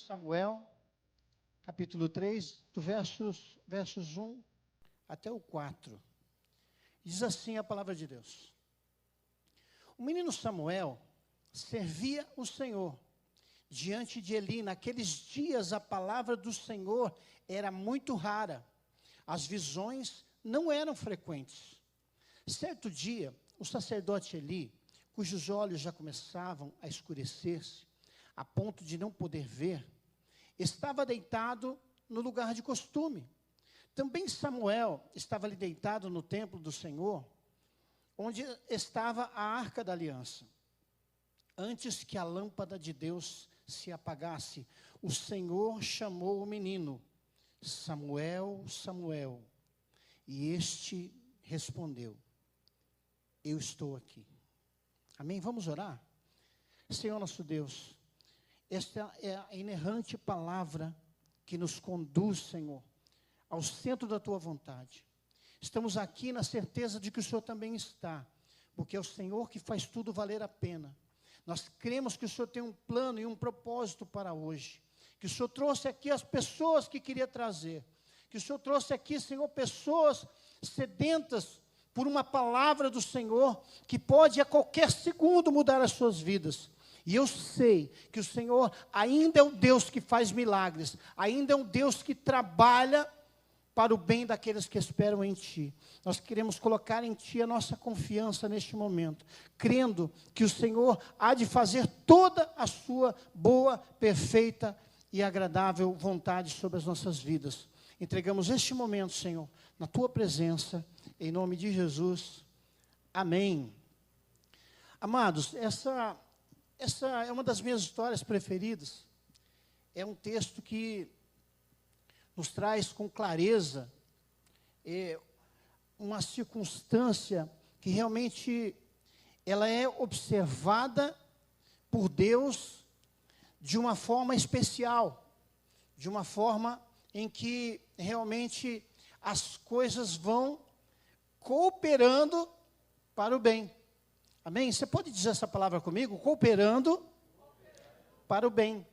Samuel, capítulo 3, do versos 1 até o 4. Diz assim a palavra de Deus. O menino Samuel servia o Senhor diante de Eli. Naqueles dias a palavra do Senhor era muito rara. As visões não eram frequentes. Certo dia, o sacerdote Eli, cujos olhos já começavam a escurecer-se, a ponto de não poder ver, estava deitado no lugar de costume. Também Samuel estava ali deitado no templo do Senhor, onde estava a arca da aliança. Antes que a lâmpada de Deus se apagasse, o Senhor chamou o menino: Samuel, Samuel. E este respondeu: eu estou aqui. Amém? Vamos orar? Senhor nosso Deus, esta é a inerrante palavra que nos conduz, Senhor, ao centro da Tua vontade. Estamos aqui na certeza de que o Senhor também está, porque é o Senhor que faz tudo valer a pena. Nós cremos que o Senhor tem um plano e um propósito para hoje, que o Senhor trouxe aqui as pessoas que queria trazer, que o Senhor trouxe aqui, Senhor, pessoas sedentas por uma palavra do Senhor, que pode a qualquer segundo mudar as suas vidas. E eu sei que o Senhor ainda é um Deus que faz milagres, ainda é um Deus que trabalha para o bem daqueles que esperam em Ti. Nós queremos colocar em Ti a nossa confiança neste momento, crendo que o Senhor há de fazer toda a sua boa, perfeita e agradável vontade sobre as nossas vidas. Entregamos este momento, Senhor, na Tua presença, em nome de Jesus. Amém. Amados, essa é uma das minhas histórias preferidas. É um texto que nos traz com clareza uma circunstância que realmente ela é observada por Deus de uma forma especial, de uma forma em que realmente as coisas vão cooperando para o bem. Amém? Você pode dizer essa palavra comigo? Cooperando para o bem.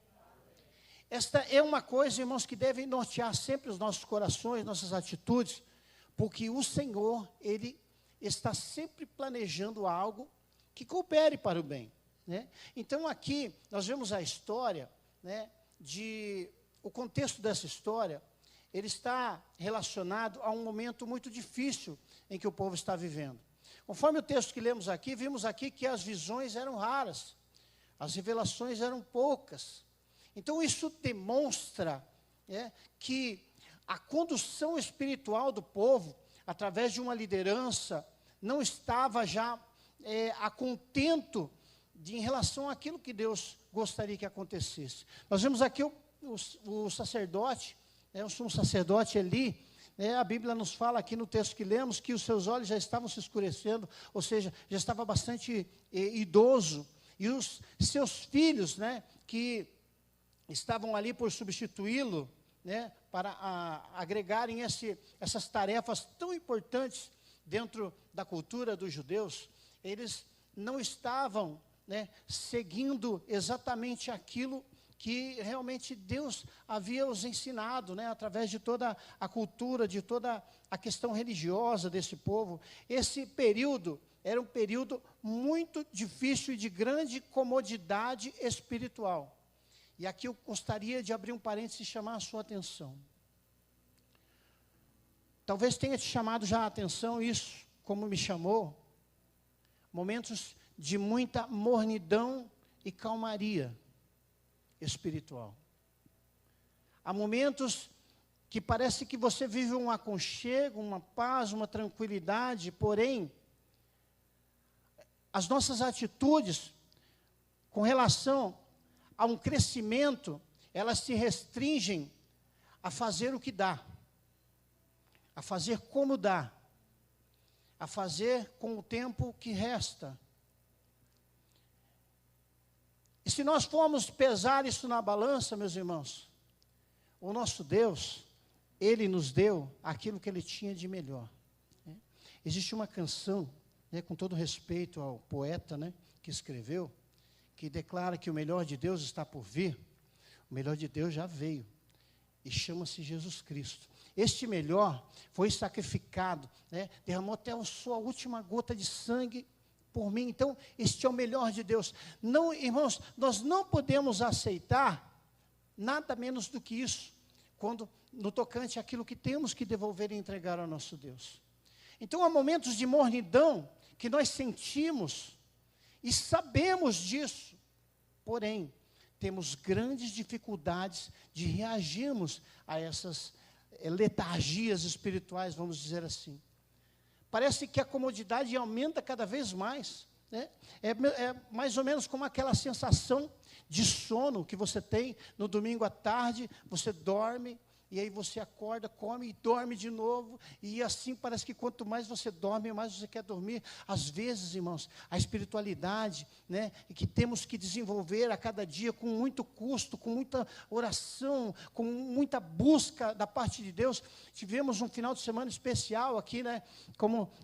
Esta é uma coisa, irmãos, que deve nortear sempre os nossos corações, nossas atitudes, porque o Senhor, Ele está sempre planejando algo que coopere para o bem, né? Então, aqui, nós vemos a história, né, o contexto dessa história, ele está relacionado a um momento muito difícil em que o povo está vivendo. Conforme o texto que lemos aqui, vimos aqui que as visões eram raras, as revelações eram poucas. Então, isso demonstra que a condução espiritual do povo, através de uma liderança, não estava já a contento em relação àquilo que Deus gostaria que acontecesse. Nós vemos aqui o sacerdote, o sumo sacerdote Eli. A Bíblia nos fala aqui no texto que lemos que os seus olhos já estavam se escurecendo, ou seja, já estava bastante idoso. E os seus filhos, que estavam ali por substituí-lo, para agregarem essas tarefas tão importantes dentro da cultura dos judeus, eles não estavam seguindo exatamente aquilo que realmente Deus havia os ensinado, através de toda a cultura, de toda a questão religiosa desse povo. Esse período era um período muito difícil e de grande comodidade espiritual. E aqui eu gostaria de abrir um parênteses e chamar a sua atenção. Talvez tenha te chamado já a atenção isso, como me chamou, momentos de muita mornidão e calmaria espiritual. Há momentos que parece que você vive um aconchego, uma paz, uma tranquilidade, porém, as nossas atitudes com relação a um crescimento, elas se restringem a fazer o que dá, a fazer como dá, a fazer com o tempo que resta. E se nós formos pesar isso na balança, meus irmãos, o nosso Deus, Ele nos deu aquilo que Ele tinha de melhor. Existe uma canção, com todo respeito ao poeta, que escreveu, que declara que o melhor de Deus está por vir. O melhor de Deus já veio e chama-se Jesus Cristo. Este melhor foi sacrificado, né? Derramou até a sua última gota de sangue por mim. Então, este é o melhor de Deus. Não, irmãos, nós não podemos aceitar nada menos do que isso, quando no tocante àquilo que temos que devolver e entregar ao nosso Deus. Então, há momentos de mornidão que nós sentimos e sabemos disso, porém, temos grandes dificuldades de reagirmos a essas letargias espirituais, vamos dizer assim. Parece que a comodidade aumenta cada vez mais, né? É mais ou menos como aquela sensação de sono que você tem no domingo à tarde, você dorme, e aí você acorda, come e dorme de novo, e assim parece que quanto mais você dorme, mais você quer dormir. Às vezes, irmãos, a espiritualidade, né, que temos que desenvolver a cada dia com muito custo, com muita oração, com muita busca da parte de Deus. Tivemos um final de semana especial aqui, né,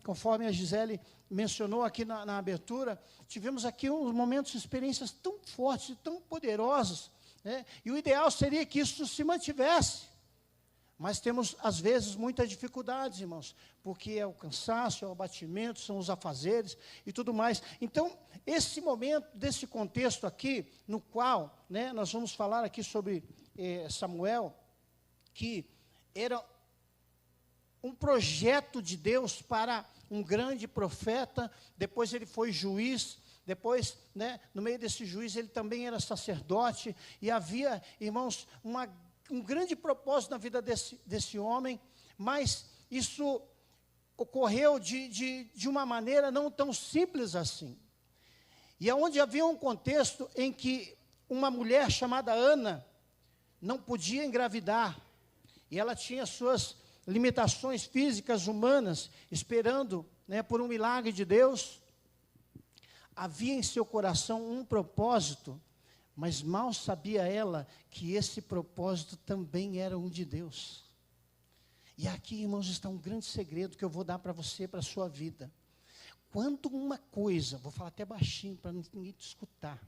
conforme a Gisele mencionou aqui na abertura, tivemos aqui uns momentos, experiências tão fortes e tão poderosas, né, e o ideal seria que isso se mantivesse. Mas temos, às vezes, muitas dificuldades, irmãos, porque é o cansaço, é o abatimento, são os afazeres e tudo mais. Então, esse momento, desse contexto aqui, no qual, né, nós vamos falar aqui sobre Samuel, que era um projeto de Deus para um grande profeta, depois ele foi juiz, depois, né, no meio desse juiz, ele também era sacerdote, e havia, irmãos, um grande propósito na vida desse homem, mas isso ocorreu de uma maneira não tão simples assim. E onde havia um contexto em que uma mulher chamada Ana não podia engravidar, e ela tinha suas limitações físicas, humanas, esperando, né, por um milagre de Deus. Havia em seu coração um propósito, mas mal sabia ela que esse propósito também era um de Deus. E aqui, irmãos, está um grande segredo que eu vou dar para você, para a sua vida. Quando uma coisa, vou falar até baixinho para ninguém te escutar.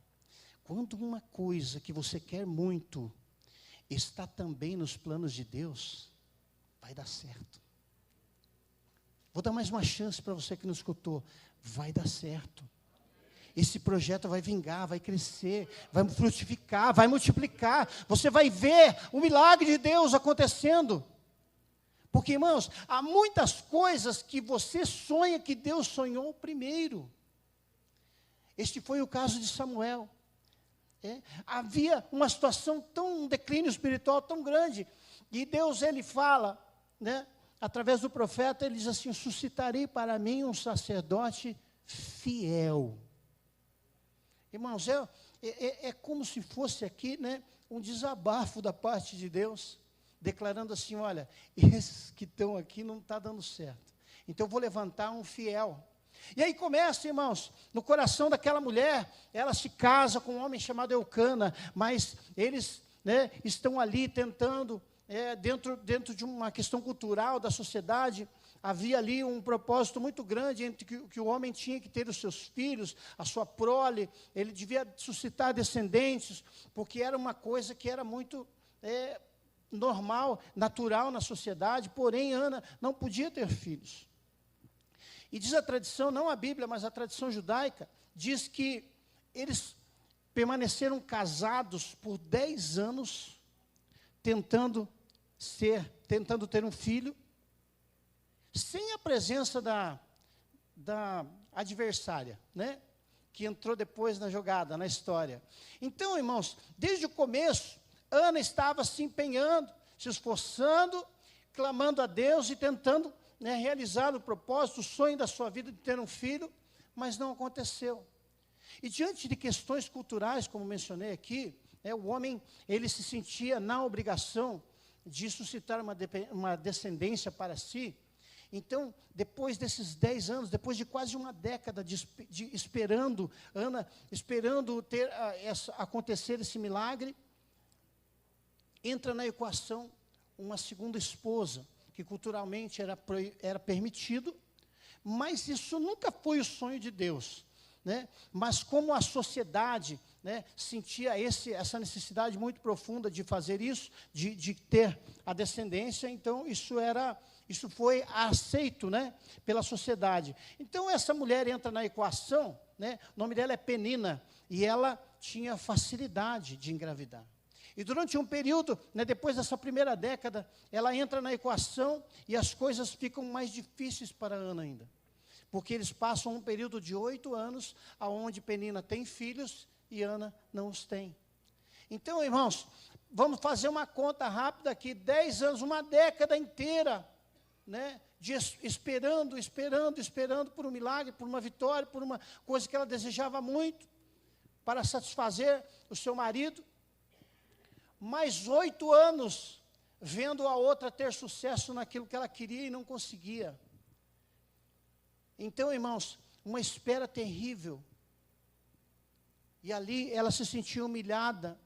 Quando uma coisa que você quer muito está também nos planos de Deus, vai dar certo. Vou dar mais uma chance para você que não escutou. Vai dar certo. Esse projeto vai vingar, vai crescer, vai frutificar, vai multiplicar. Você vai ver o milagre de Deus acontecendo. Porque, irmãos, há muitas coisas que você sonha que Deus sonhou primeiro. Este foi o caso de Samuel. Havia uma situação um declínio espiritual tão grande. E Deus, ele fala, né, através do profeta, ele diz assim: suscitarei para mim um sacerdote fiel. Irmãos, é como se fosse aqui, né, um desabafo da parte de Deus, declarando assim: olha, esses que estão aqui não está dando certo, então eu vou levantar um fiel. E aí começa, irmãos, no coração daquela mulher, ela se casa com um homem chamado Eucana, mas eles, né, estão ali tentando, dentro de uma questão cultural da sociedade, havia ali um propósito muito grande entre que o homem tinha que ter os seus filhos, a sua prole, ele devia suscitar descendentes, porque era uma coisa que era muito normal, natural na sociedade, porém Ana não podia ter filhos. E diz a tradição, não a Bíblia, mas a tradição judaica, diz que eles permaneceram casados por 10 anos, tentando ter um filho, sem a presença da adversária, né, que entrou depois na jogada, na história. Então, irmãos, desde o começo, Ana estava se empenhando, se esforçando, clamando a Deus e tentando, né, realizar o propósito, o sonho da sua vida de ter um filho, mas não aconteceu. E diante de questões culturais, como mencionei aqui, o homem, ele se sentia na obrigação de suscitar uma descendência para si. Então, depois desses 10 anos, depois de quase uma década esperando, Ana, esperando acontecer esse milagre, entra na equação uma segunda esposa, que culturalmente era permitido, mas isso nunca foi o sonho de Deus. né? Mas como a sociedade, né, sentia essa necessidade muito profunda de fazer isso, de ter a descendência, então isso foi aceito, né, pela sociedade. Então essa mulher entra na equação, né, o nome dela é Penina, e ela tinha facilidade de engravidar. E durante um período, né, depois dessa primeira década, ela entra na equação e as coisas ficam mais difíceis para Ana ainda. Porque eles passam um período de 8 anos, onde Penina tem filhos e Ana não os tem. Então, irmãos, vamos fazer uma conta rápida aqui, 10 anos, uma década inteira, né, esperando por um milagre, por uma vitória, por uma coisa que ela desejava muito, para satisfazer o seu marido. Mais 8 anos, vendo a outra ter sucesso naquilo que ela queria e não conseguia. Então, irmãos, uma espera terrível. E ali ela se sentia humilhada,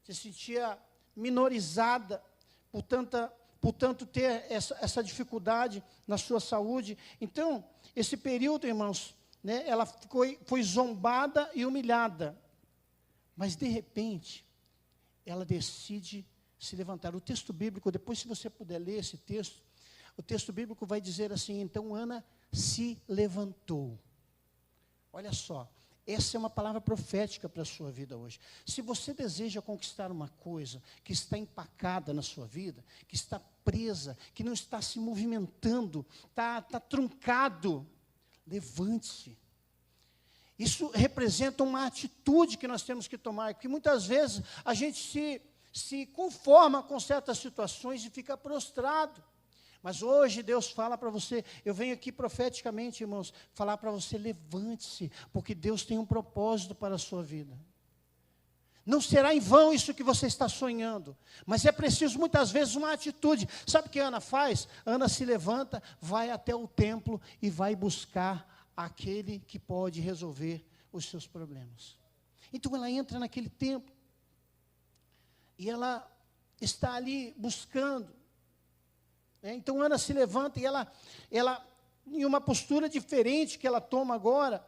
se sentia minorizada, por tanto ter essa dificuldade na sua saúde. Então, esse período, irmãos, né, ela foi zombada e humilhada. Mas, de repente, ela decide se levantar. O texto bíblico, depois se você puder ler esse texto, o texto bíblico vai dizer assim: então Ana se levantou. Olha só, essa é uma palavra profética para a sua vida hoje. Se você deseja conquistar uma coisa que está empacada na sua vida, que está presa, que não está se movimentando, está truncado, levante-se. Isso representa uma atitude que nós temos que tomar, porque muitas vezes a gente se conforma com certas situações e fica prostrado. Mas hoje Deus fala para você, eu venho aqui profeticamente, irmãos, falar para você: levante-se, porque Deus tem um propósito para a sua vida. Não será em vão isso que você está sonhando, mas é preciso muitas vezes uma atitude. Sabe o que Ana faz? Ana se levanta, vai até o templo e vai buscar aquele que pode resolver os seus problemas. Então ela entra naquele templo, e ela está ali buscando. Então Ana se levanta e ela, em uma postura diferente que ela toma agora,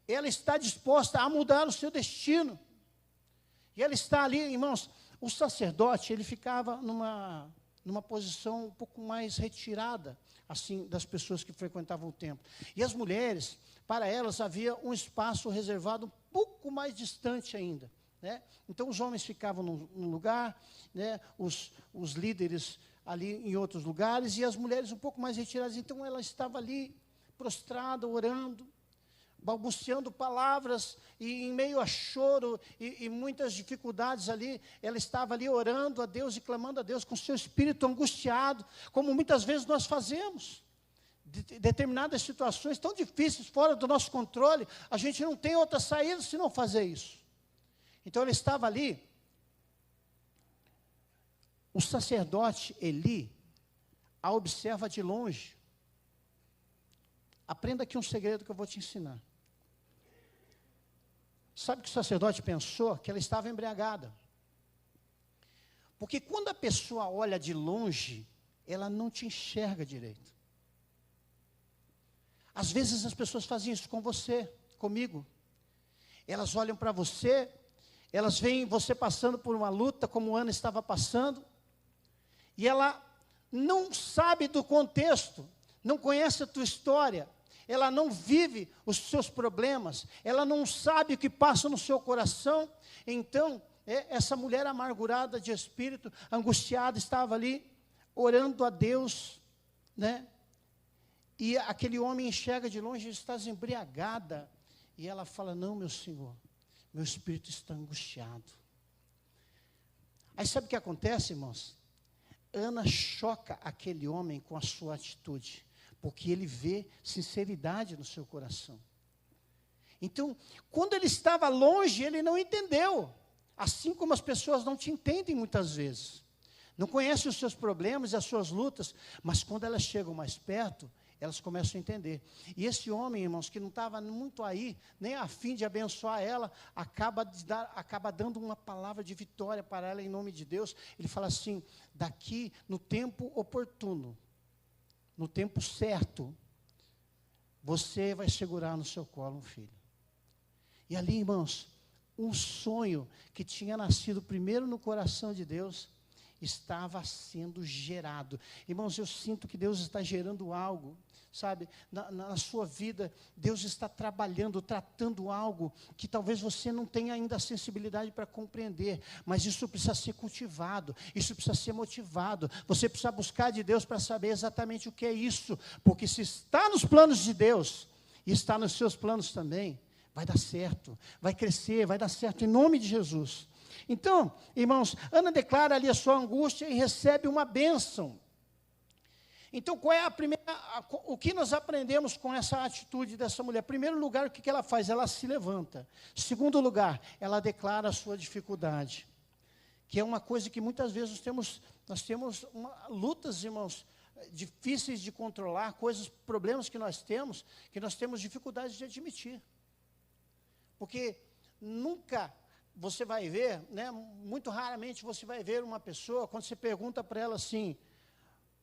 ela está disposta a mudar o seu destino. E ela está ali, irmãos, o sacerdote, ele ficava numa posição um pouco mais retirada, assim, das pessoas que frequentavam o templo. E as mulheres, para elas havia um espaço reservado um pouco mais distante ainda, né? Então os homens ficavam num lugar, né, os líderes ali em outros lugares, e as mulheres um pouco mais retiradas. Então ela estava ali, prostrada, orando, balbuciando palavras, e em meio a choro e muitas dificuldades ali, ela estava ali orando a Deus e clamando a Deus com seu espírito angustiado, como muitas vezes nós fazemos. Determinadas situações tão difíceis, fora do nosso controle, a gente não tem outra saída se não fazer isso. Então ela estava ali. O sacerdote Eli a observa de longe. Aprenda aqui um segredo que eu vou te ensinar. Sabe o que o sacerdote pensou? Que ela estava embriagada. Porque quando a pessoa olha de longe, ela não te enxerga direito. Às vezes as pessoas fazem isso com você, comigo. Elas olham para você, elas veem você passando por uma luta, como Ana estava passando, e ela não sabe do contexto, não conhece a tua história, ela não vive os seus problemas, ela não sabe o que passa no seu coração. Então, essa mulher amargurada de espírito, angustiada, estava ali, orando a Deus, né? E aquele homem enxerga de longe: estás embriagada. E ela fala: não, meu Senhor, meu espírito está angustiado. Aí sabe o que acontece, irmãos? Ana choca aquele homem com a sua atitude, porque ele vê sinceridade no seu coração. Então, quando ele estava longe, ele não entendeu. Assim como as pessoas não te entendem muitas vezes. Não conhecem os seus problemas e as suas lutas, mas quando elas chegam mais perto, elas começam a entender. E esse homem, irmãos, que não estava muito aí, nem a fim de abençoar ela, acaba dando uma palavra de vitória para ela em nome de Deus. Ele fala assim: daqui, no tempo oportuno, no tempo certo, você vai segurar no seu colo um filho. E ali, irmãos, um sonho que tinha nascido primeiro no coração de Deus, estava sendo gerado. Irmãos, eu sinto que Deus está gerando algo, sabe, na sua vida. Deus está trabalhando, tratando algo que talvez você não tenha ainda a sensibilidade para compreender, mas isso precisa ser cultivado, isso precisa ser motivado. Você precisa buscar de Deus para saber exatamente o que é isso, porque se está nos planos de Deus, e está nos seus planos também, vai dar certo, vai crescer, vai dar certo, em nome de Jesus. Então, irmãos, Ana declara ali a sua angústia e recebe uma bênção. Então, qual é o que nós aprendemos com essa atitude dessa mulher? Em primeiro lugar, o que ela faz? Ela se levanta. Segundo lugar, ela declara a sua dificuldade, que é uma coisa que muitas vezes nós temos lutas, irmãos, difíceis de controlar, problemas que nós temos dificuldade de admitir. Porque nunca você vai ver, né, muito raramente você vai ver uma pessoa, quando você pergunta para ela assim,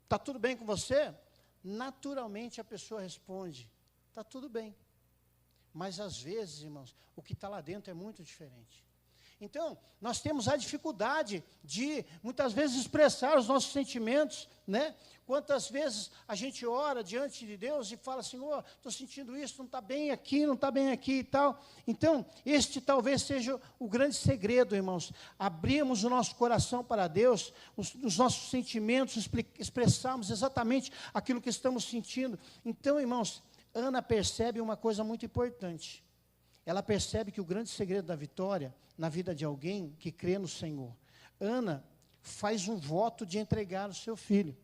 está tudo bem com você? Naturalmente a pessoa responde, está tudo bem. Mas às vezes, irmãos, o que está lá dentro é muito diferente. Então, nós temos a dificuldade de, muitas vezes, expressar os nossos sentimentos, né? Quantas vezes a gente ora diante de Deus e fala, Senhor, estou sentindo isso, não está bem aqui, não está bem aqui e tal. Então, este talvez seja o grande segredo, irmãos. Abrirmos o nosso coração para Deus, os nossos sentimentos, expressarmos exatamente aquilo que estamos sentindo. Então, irmãos, Ana percebe uma coisa muito importante. Ela percebe que o grande segredo da vitória na vida de alguém que crê no Senhor. Ana faz um voto de entregar o seu filho.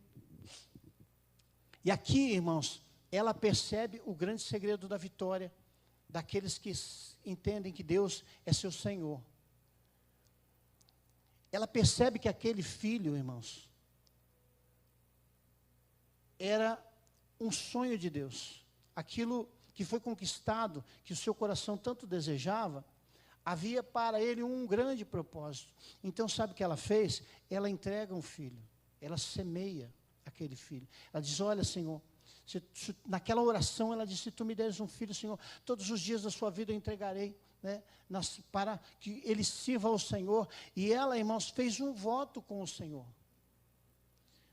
E aqui, irmãos, ela percebe o grande segredo da vitória daqueles que entendem que Deus é seu Senhor. Ela percebe que aquele filho, irmãos, era um sonho de Deus. Aquilo que foi conquistado, que o seu coração tanto desejava, havia para ele um grande propósito. Então, sabe o que ela fez? Ela entrega um filho, ela semeia aquele filho. Ela diz, olha, Senhor, naquela oração ela disse, se tu me deres um filho, Senhor, todos os dias da sua vida eu entregarei, né, para que ele sirva ao Senhor. E ela, irmãos, fez um voto com o Senhor.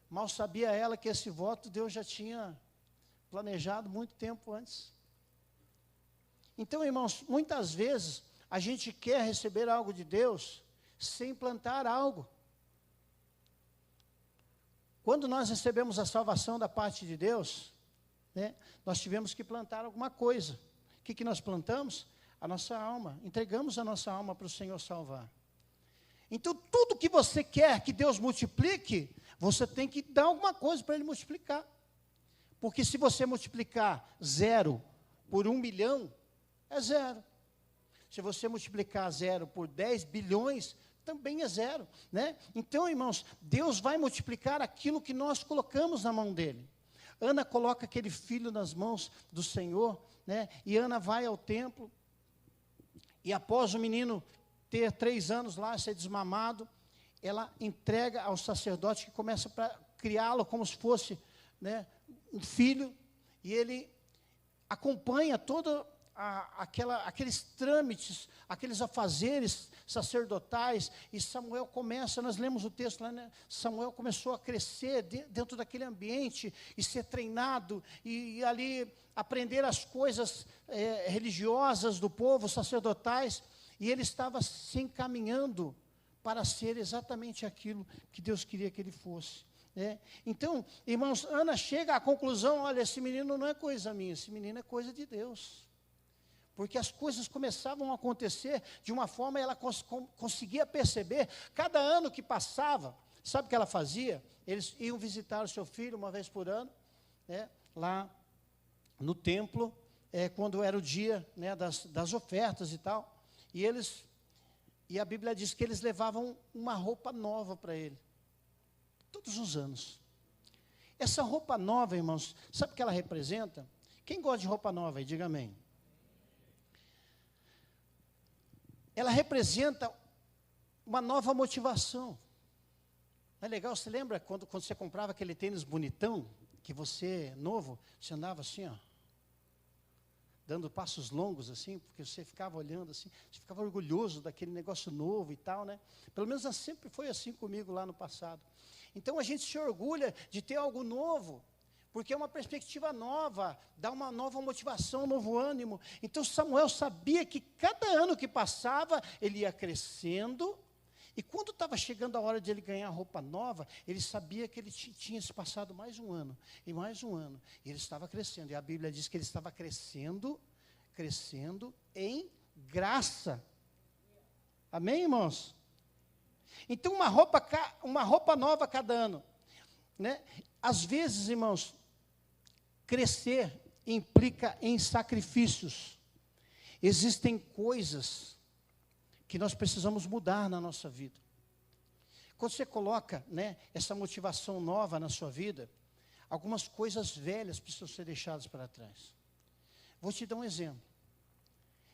Mal sabia ela que esse voto Deus já tinha planejado muito tempo antes. Então, irmãos, muitas vezes a gente quer receber algo de Deus sem plantar algo. Quando nós recebemos a salvação da parte de Deus, né, nós tivemos que plantar alguma coisa. O que nós plantamos? A nossa alma. Entregamos a nossa alma para o Senhor salvar. Então, tudo que você quer que Deus multiplique, você tem que dar alguma coisa para Ele multiplicar. Porque se você multiplicar 0 por 1 milhão, é 0. Se você multiplicar 0 por 10 bilhões, também é 0, né? Então, irmãos, Deus vai multiplicar aquilo que nós colocamos na mão dele. Ana coloca aquele filho nas mãos do Senhor, né? E Ana vai ao templo, e após o menino ter 3 anos lá, ser desmamado, ela entrega ao sacerdote que começa para criá-lo como se fosse, né, um filho, e ele acompanha todo aqueles trâmites, aqueles afazeres sacerdotais, e Samuel começa, nós lemos o texto lá, né? Samuel começou a crescer dentro daquele ambiente, e ser treinado, e ali aprender as coisas religiosas do povo, sacerdotais, e ele estava se encaminhando para ser exatamente aquilo que Deus queria que ele fosse. Então, irmãos, Ana chega à conclusão, olha, esse menino não é coisa minha, esse menino é coisa de Deus. Porque as coisas começavam a acontecer de uma forma, ela conseguia perceber, cada ano que passava, sabe o que ela fazia? Eles iam visitar o seu filho uma vez por ano, né, lá no templo, quando era o dia, né, das ofertas e tal, e a Bíblia diz que eles levavam uma roupa nova para ele, todos os anos. Essa roupa nova, irmãos, sabe o que ela representa? Quem gosta de roupa nova aí, diga amém. Ela representa uma nova motivação. Não é legal? Você lembra quando você comprava aquele tênis bonitão, que você, novo, você andava assim, ó. dando passos longos assim, porque você ficava olhando assim, você ficava orgulhoso daquele negócio novo e tal, né? Pelo menos sempre foi assim comigo lá no passado. Então a gente se orgulha de ter algo novo, porque é uma perspectiva nova, dá uma nova motivação, um novo ânimo. Então Samuel sabia que cada ano que passava, ele ia crescendo, e quando estava chegando a hora de ele ganhar roupa nova, ele sabia que ele tinha se passado mais um ano, e mais um ano, e ele estava crescendo. E a Bíblia diz que ele estava crescendo em graça. Amém, irmãos? Então uma roupa nova cada ano, né? Às vezes, irmãos, crescer implica em sacrifícios. Existem coisas que nós precisamos mudar na nossa vida. Quando você coloca, né, essa motivação nova na sua vida, algumas coisas velhas precisam ser deixadas para trás. Vou te dar um exemplo.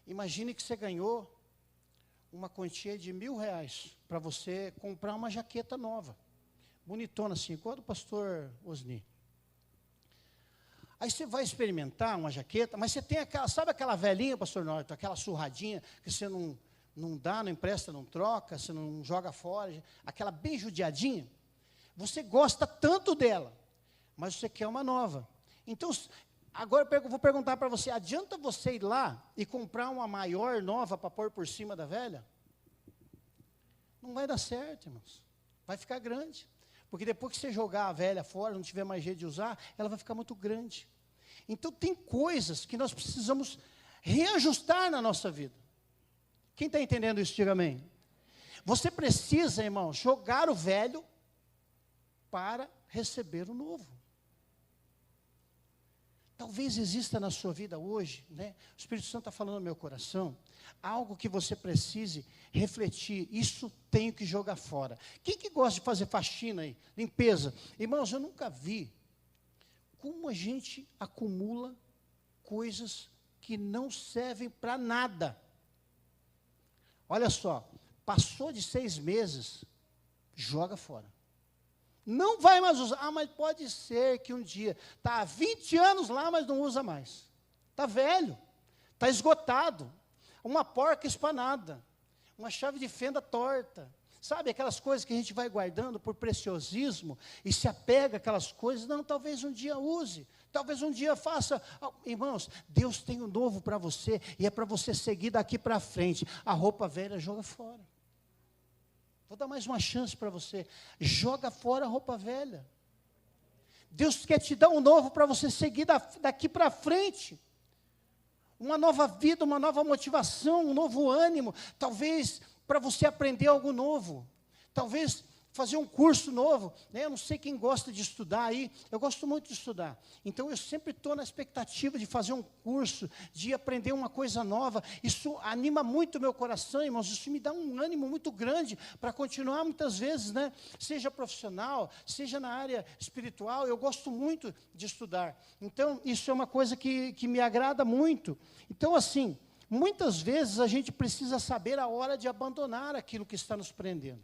Imagine que você ganhou uma quantia de R$1.000 para você comprar uma jaqueta nova, bonitona assim, igual a do pastor Osni. Aí você vai experimentar uma jaqueta, mas você tem aquela, sabe aquela velhinha, pastor Norton, aquela surradinha que você não dá, não empresta, não troca, você não joga fora, aquela bem judiadinha? Você gosta tanto dela, mas você quer uma nova. Então, agora eu vou perguntar para você, adianta você ir lá e comprar uma maior nova para pôr por cima da velha? Não vai dar certo, irmãos. Vai ficar grande. Porque depois que você jogar a velha fora, não tiver mais jeito de usar, ela vai ficar muito grande. Então tem coisas que nós precisamos reajustar na nossa vida. Quem está entendendo isso, diga amém. Você precisa, irmão, jogar o velho para receber o novo. Talvez exista na sua vida hoje, né? O Espírito Santo está falando no meu coração, algo que você precise refletir. Isso tenho que jogar fora. Quem que gosta de fazer faxina aí, limpeza? Irmãos, eu nunca vi como a gente acumula coisas que não servem para nada. Olha só, passou de 6 meses, joga fora. Não vai mais usar. Ah, mas pode ser que um dia, está há 20 anos lá, mas não usa mais. Está velho, está esgotado. Uma porca espanada, uma chave de fenda torta. Sabe, aquelas coisas que a gente vai guardando por preciosismo e se apega àquelas coisas. Não, talvez um dia use, talvez um dia faça. Irmãos, Deus tem um novo para você e é para você seguir daqui para frente. A roupa velha joga fora. Vou dar mais uma chance para você. Joga fora a roupa velha. Deus quer te dar um novo para você seguir daqui para frente. Uma nova vida, uma nova motivação, um novo ânimo. Talvez para você aprender algo novo. Talvez fazer um curso novo, né? Eu não sei quem gosta de estudar aí, eu gosto muito de estudar. Então eu sempre estou na expectativa de fazer um curso, de aprender uma coisa nova. Isso anima muito o meu coração, irmãos. Isso me dá um ânimo muito grande para continuar muitas vezes, né? Seja profissional, seja na área espiritual, eu gosto muito de estudar. Então isso é uma coisa que me agrada muito. Então assim, muitas vezes a gente precisa saber a hora de abandonar aquilo que está nos prendendo.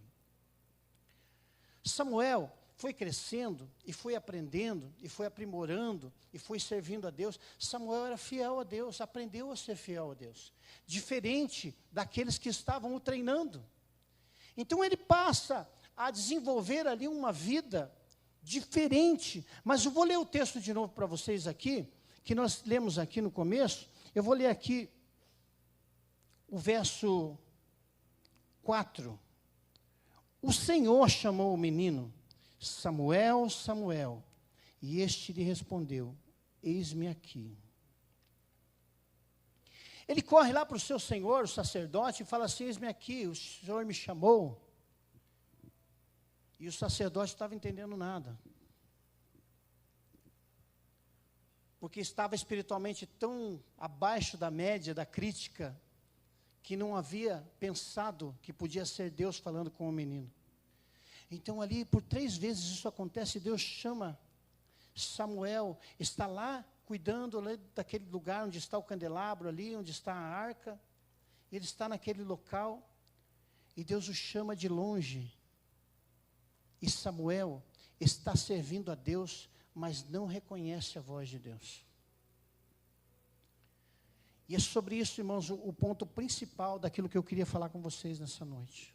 Samuel foi crescendo e foi aprendendo e foi aprimorando e foi servindo a Deus. Samuel era fiel a Deus, aprendeu a ser fiel a Deus, diferente daqueles que estavam o treinando. Então ele passa a desenvolver ali uma vida diferente. Mas eu vou ler o texto de novo para vocês aqui, que nós lemos aqui no começo. Eu vou ler aqui o verso 4. O Senhor chamou o menino, Samuel, Samuel, e este lhe respondeu, eis-me aqui. Ele corre lá para o seu senhor, o sacerdote, e fala assim, eis-me aqui, o Senhor me chamou. E o sacerdote não estava entendendo nada. Porque estava espiritualmente tão abaixo da média, da crítica, que não havia pensado que podia ser Deus falando com o menino. Então ali, por 3 vezes isso acontece, Deus chama Samuel, está lá, cuidando ali daquele lugar onde está o candelabro ali, onde está a arca, ele está naquele local, e Deus o chama de longe, e Samuel está servindo a Deus, mas não reconhece a voz de Deus. E é sobre isso, irmãos, o ponto principal daquilo que eu queria falar com vocês nessa noite.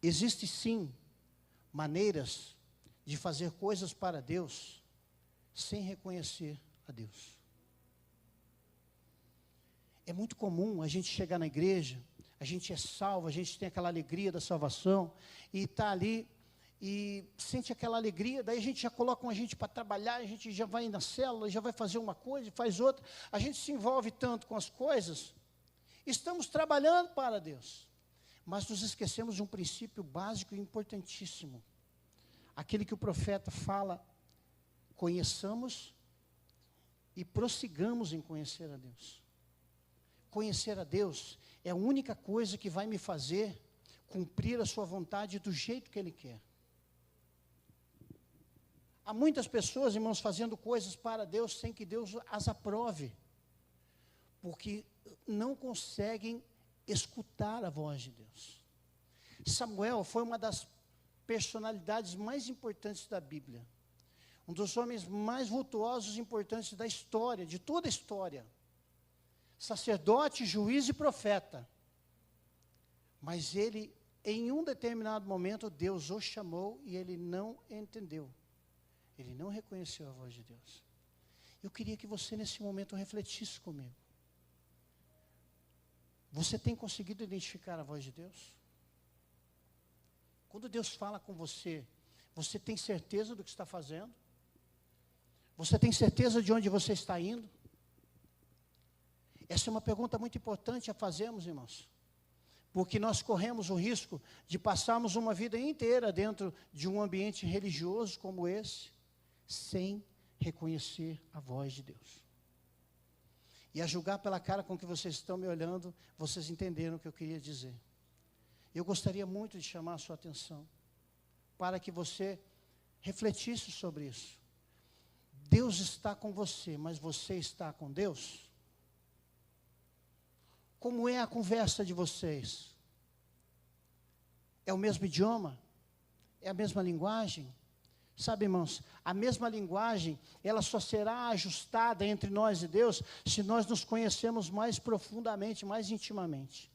Existe sim maneiras de fazer coisas para Deus sem reconhecer a Deus. É muito comum a gente chegar na igreja, a gente é salvo, a gente tem aquela alegria da salvação, e está ali, e sente aquela alegria, daí a gente já coloca a gente para trabalhar, a gente já vai na célula, já vai fazer uma coisa, faz outra, a gente se envolve tanto com as coisas, estamos trabalhando para Deus, mas nos esquecemos de um princípio básico e importantíssimo, aquele que o profeta fala: conheçamos e prossigamos em conhecer a Deus. Conhecer a Deus é a única coisa que vai me fazer cumprir a sua vontade do jeito que Ele quer. Há muitas pessoas, irmãos, fazendo coisas para Deus sem que Deus as aprove, porque não conseguem escutar a voz de Deus. Samuel foi uma das personalidades mais importantes da Bíblia, um dos homens mais vultuosos e importantes da história, de toda a história. Sacerdote, juiz e profeta. Mas ele, em um determinado momento, Deus o chamou e ele não entendeu. Ele não reconheceu a voz de Deus. Eu queria que você, nesse momento, refletisse comigo. Você tem conseguido identificar a voz de Deus? Quando Deus fala com você, você tem certeza do que está fazendo? Você tem certeza de onde você está indo? Essa é uma pergunta muito importante a fazermos, irmãos. Porque nós corremos o risco de passarmos uma vida inteira dentro de um ambiente religioso como esse, sem reconhecer a voz de Deus. E a julgar pela cara com que vocês estão me olhando, vocês entenderam o que eu queria dizer. Eu gostaria muito de chamar a sua atenção, para que você refletisse sobre isso. Deus está com você, mas você está com Deus? Como é a conversa de vocês? É o mesmo idioma? É a mesma linguagem? Sabe, irmãos, a mesma linguagem, ela só será ajustada entre nós e Deus, se nós nos conhecermos mais profundamente, mais intimamente.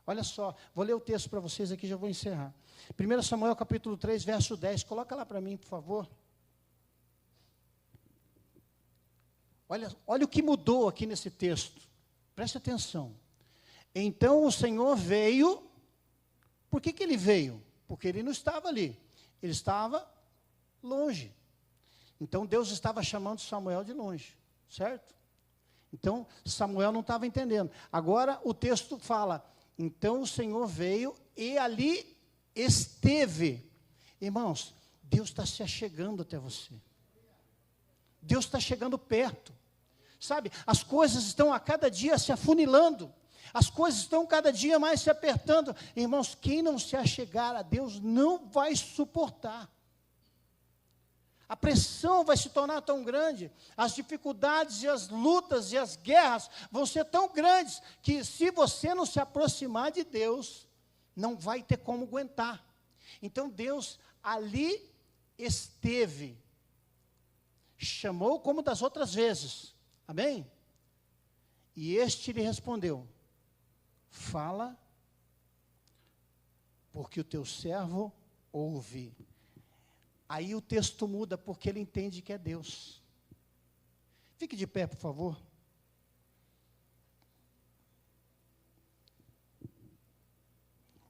Olha só, vou ler o texto para vocês aqui, já vou encerrar. 1 Samuel capítulo 3, verso 10, coloca lá para mim, por favor. Olha o que mudou aqui nesse texto, preste atenção. Então o Senhor veio, por que Ele veio? Porque Ele não estava ali, Ele estava longe. Então Deus estava chamando Samuel de longe, certo? Então Samuel não estava entendendo. Agora o texto fala, então o Senhor veio e ali esteve. Irmãos, Deus está se achegando até você. Deus está chegando perto. Sabe, as coisas estão a cada dia se afunilando. As coisas estão cada dia mais se apertando. Irmãos, quem não se achegar a Deus não vai suportar. A pressão vai se tornar tão grande, as dificuldades e as lutas e as guerras vão ser tão grandes, que se você não se aproximar de Deus, não vai ter como aguentar. Então Deus ali esteve, chamou como das outras vezes, amém? E este lhe respondeu, fala, porque o teu servo ouve. Aí o texto muda, porque ele entende que é Deus. Fique de pé, por favor.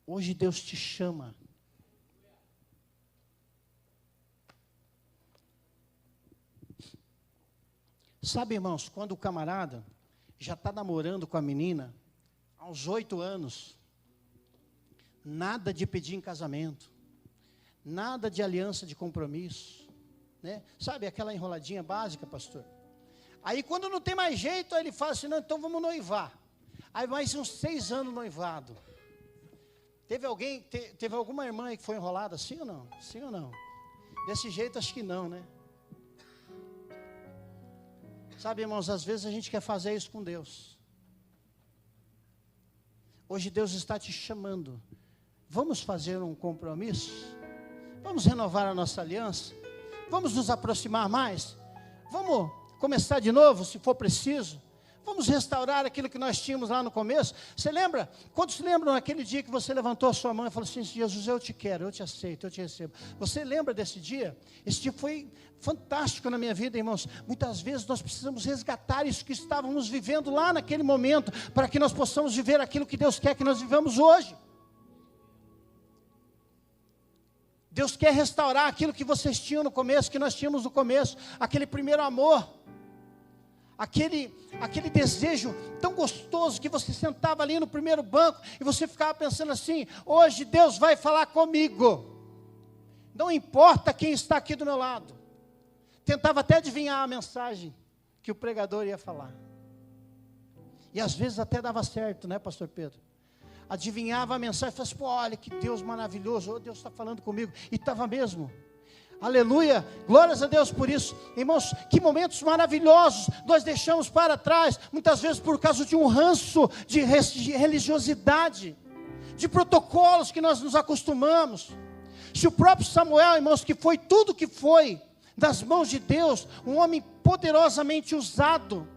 Hoje Deus te chama. Sabe, irmãos, quando o camarada já está namorando com a menina, aos 8 anos, nada de pedir em casamento, nada de aliança de compromisso, né? Sabe aquela enroladinha básica, pastor? Aí quando não tem mais jeito, aí ele fala assim, não, então vamos noivar. Aí mais uns 6 anos noivado. Teve alguma irmã aí que foi enrolada assim ou não? Sim ou não? Desse jeito acho que não, né? Sabe, irmãos, às vezes a gente quer fazer isso com Deus. Hoje Deus está te chamando. Vamos fazer um compromisso? Vamos renovar a nossa aliança? Vamos nos aproximar mais? Vamos começar de novo, se for preciso. Vamos restaurar aquilo que nós tínhamos lá no começo. Você lembra? Quantos lembram naquele dia que você levantou a sua mão e falou assim: Jesus, eu te quero, eu te aceito, eu te recebo. Você lembra desse dia? Esse dia foi fantástico na minha vida, irmãos. Muitas vezes nós precisamos resgatar isso que estávamos vivendo lá naquele momento, para que nós possamos viver aquilo que Deus quer que nós vivamos hoje. Deus quer restaurar aquilo que vocês tinham no começo, que nós tínhamos no começo, aquele primeiro amor, aquele desejo tão gostoso, que você sentava ali no primeiro banco, e você ficava pensando assim: hoje Deus vai falar comigo, não importa quem está aqui do meu lado. Tentava até adivinhar a mensagem que o pregador ia falar, e às vezes até dava certo, né, pastor Pedro? Adivinhava a mensagem, falava assim: pô, olha que Deus maravilhoso, oh, Deus está falando comigo, e estava mesmo. Aleluia, glórias a Deus por isso. Irmãos, que momentos maravilhosos nós deixamos para trás, muitas vezes por causa de um ranço de religiosidade, de protocolos que nós nos acostumamos. Se o próprio Samuel, irmãos, que foi tudo que foi, das mãos de Deus, um homem poderosamente usado,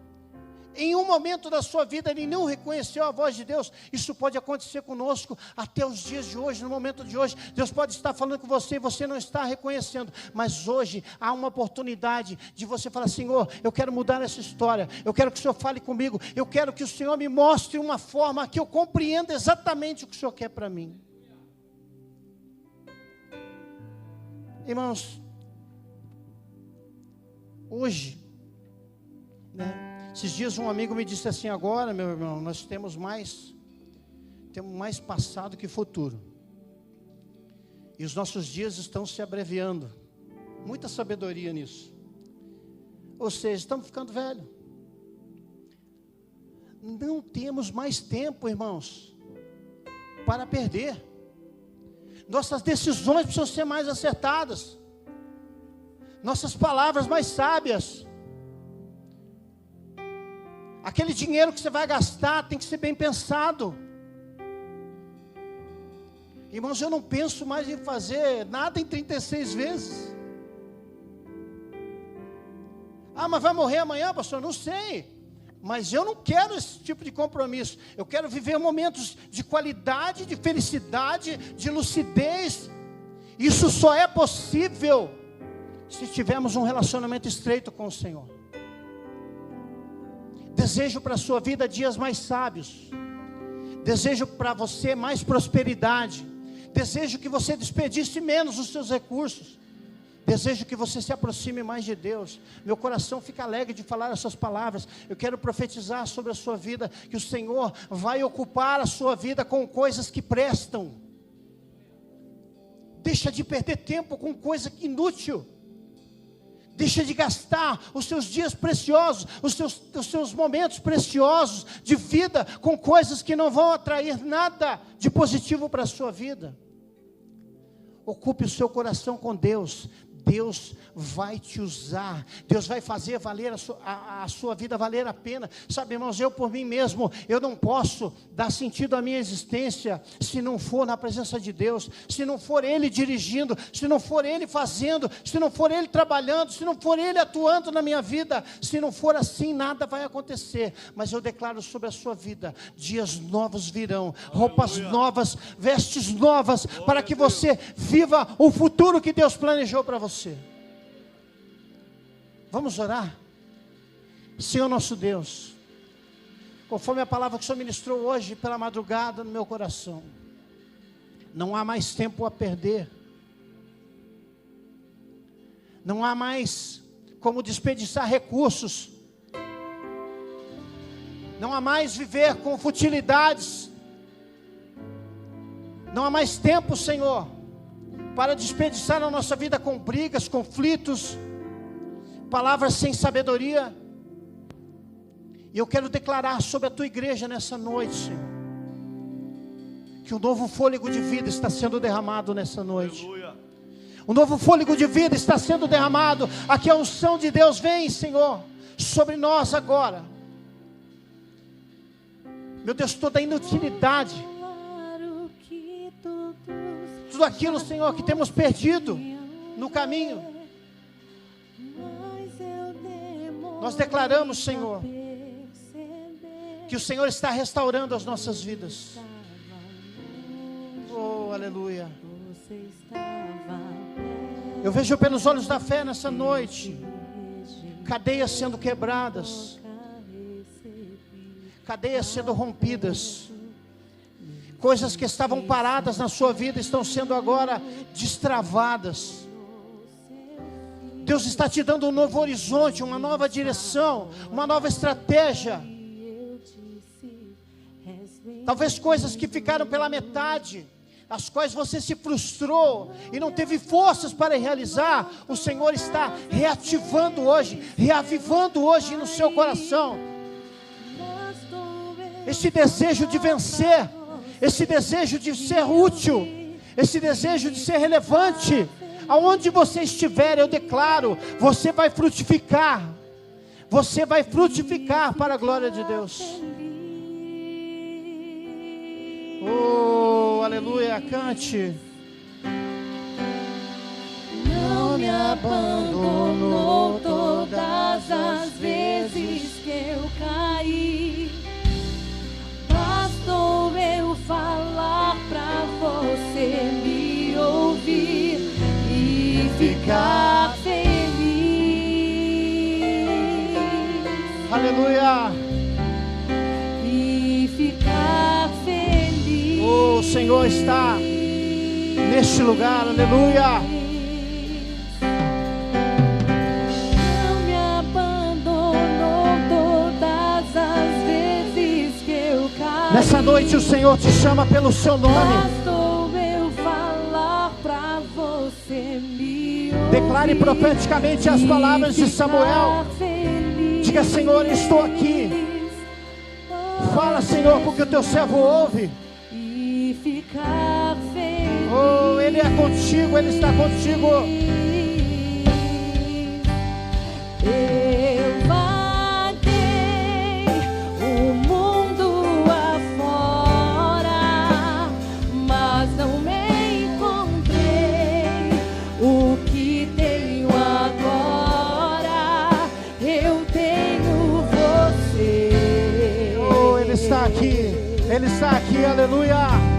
em um momento da sua vida ele não reconheceu a voz de Deus. Isso pode acontecer conosco até os dias de hoje, no momento de hoje. Deus pode estar falando com você e você não está reconhecendo, mas hoje há uma oportunidade de você falar: Senhor, eu quero mudar essa história, eu quero que o Senhor fale comigo, eu quero que o Senhor me mostre uma forma que eu compreenda exatamente o que o Senhor quer para mim. Irmãos, hoje, né? Esses dias um amigo me disse assim: agora, meu irmão, nós temos mais passado que futuro. E os nossos dias estão se abreviando. Muita sabedoria nisso. Ou seja, estamos ficando velhos. Não temos mais tempo, irmãos, para perder. Nossas decisões precisam ser mais acertadas. Nossas palavras mais sábias. Aquele dinheiro que você vai gastar tem que ser bem pensado. Irmãos, eu não penso mais em fazer nada em 36 vezes. Ah, mas vai morrer amanhã, pastor? Não sei. Mas eu não quero esse tipo de compromisso. Eu quero viver momentos de qualidade, de felicidade, de lucidez. Isso só é possível se tivermos um relacionamento estreito com o Senhor. Desejo para a sua vida dias mais sábios. Desejo para você mais prosperidade. Desejo que você desperdice menos os seus recursos. Desejo que você se aproxime mais de Deus. Meu coração fica alegre de falar essas palavras. Eu quero profetizar sobre a sua vida, que o Senhor vai ocupar a sua vida com coisas que prestam. Deixa de perder tempo com coisa inútil. Deixa de gastar os seus dias preciosos, os seus momentos preciosos de vida com coisas que não vão atrair nada de positivo para a sua vida. Ocupe o seu coração com Deus. Deus vai te usar. Deus vai fazer valer a sua vida valer a pena. Sabe, irmãos, eu por mim mesmo, eu não posso dar sentido à minha existência se não for na presença de Deus, se não for Ele dirigindo, se não for Ele fazendo, se não for Ele trabalhando, se não for Ele atuando na minha vida. Se não for assim, nada vai acontecer. Mas eu declaro sobre a sua vida: dias novos virão, roupas novas, vestes novas, para que você viva o futuro que Deus planejou para você. Vamos orar? Senhor nosso Deus, conforme a palavra que o Senhor ministrou hoje pela madrugada no meu coração, não há mais tempo a perder, não há mais como desperdiçar recursos, não há mais viver com futilidades, não há mais tempo, Senhor, para desperdiçar a nossa vida com brigas, conflitos, palavras sem sabedoria. E eu quero declarar sobre a tua igreja nessa noite, Senhor, que um novo fôlego de vida está sendo derramado nessa noite. Aleluia. Um novo fôlego de vida está sendo derramado. Aqui a unção de Deus vem, Senhor, sobre nós agora. Meu Deus, toda a inutilidade, tudo aquilo, Senhor, que temos perdido no caminho, Nós declaramos, Senhor, que o Senhor está restaurando as nossas vidas. Oh, aleluia. Eu vejo pelos olhos da fé nessa noite, cadeias sendo quebradas, cadeias sendo rompidas, coisas que estavam paradas na sua vida estão sendo agora destravadas. Deus está te dando um novo horizonte, uma nova direção, uma nova estratégia. Talvez coisas que ficaram pela metade, as quais você se frustrou e não teve forças para realizar, o Senhor está reativando hoje, reavivando hoje no seu coração esse desejo de vencer, esse desejo de ser útil, esse desejo de ser relevante. Aonde você estiver, eu declaro, você vai frutificar para a glória de Deus. Oh, aleluia, cante. Não me abandonou todas as vezes que eu caí. Bastou eu falar pra você me ouvir e ficar feliz. Aleluia. E ficar feliz. Oh, o Senhor está neste lugar, aleluia. Não me abandonou todas as vezes que eu caí. Nessa noite o Senhor te chama pelo seu nome. Bastou eu falar pra você me ouvir. Declare profeticamente as palavras de Samuel. Diga: Senhor, estou aqui. Fala, Senhor, porque o teu servo ouve. E ficar feliz. Oh, Ele é contigo, Ele está contigo. Eu vaguei o mundo afora, mas não me encontrei o que tenho agora. Eu tenho você. Oh, Ele está aqui, aleluia.